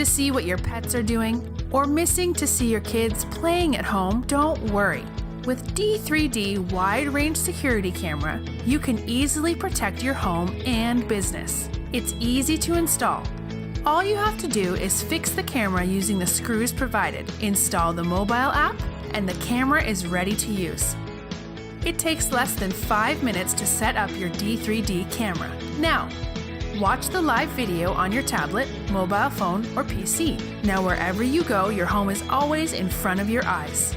to see what your pets are doing, or missing to see your kids playing at home? Don't worry. With D3D Wide Range Security Camera, you can easily protect your home and business. It's easy to install. All you have to do is fix the camera using the screws provided, install the mobile app, and the camera is ready to use. It takes less than 5 minutes to set up your D3D camera. Now, watch the live video on your tablet, mobile phone, or PC. Now wherever you go, your home is always in front of your eyes.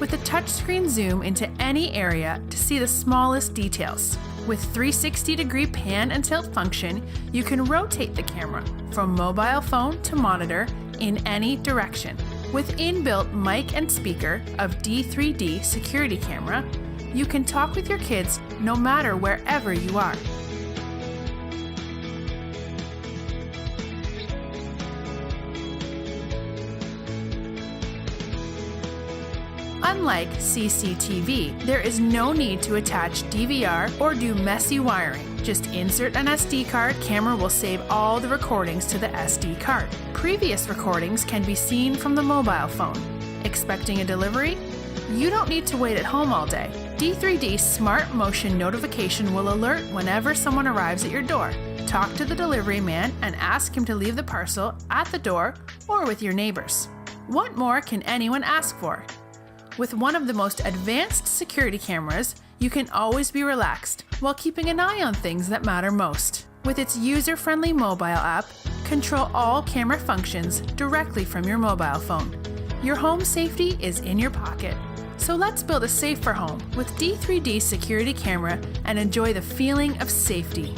With a touchscreen zoom into any area to see the smallest details. With 360-degree pan and tilt function, you can rotate the camera from mobile phone to monitor in any direction. With inbuilt mic and speaker of D3D security camera, you can talk with your kids no matter wherever you are. Unlike CCTV, there is no need to attach DVR or do messy wiring. Just insert an SD card, camera will save all the recordings to the SD card. Previous recordings can be seen from the mobile phone. Expecting a delivery? You don't need to wait at home all day. D3D Smart Motion notification will alert whenever someone arrives at your door. Talk to the delivery man and ask him to leave the parcel at the door or with your neighbors. What more can anyone ask for? With one of the most advanced security cameras, you can always be relaxed while keeping an eye on things that matter most. With its user-friendly mobile app, control all camera functions directly from your mobile phone. Your home safety is in your pocket. So let's build a safer home with D3D security camera and enjoy the feeling of safety.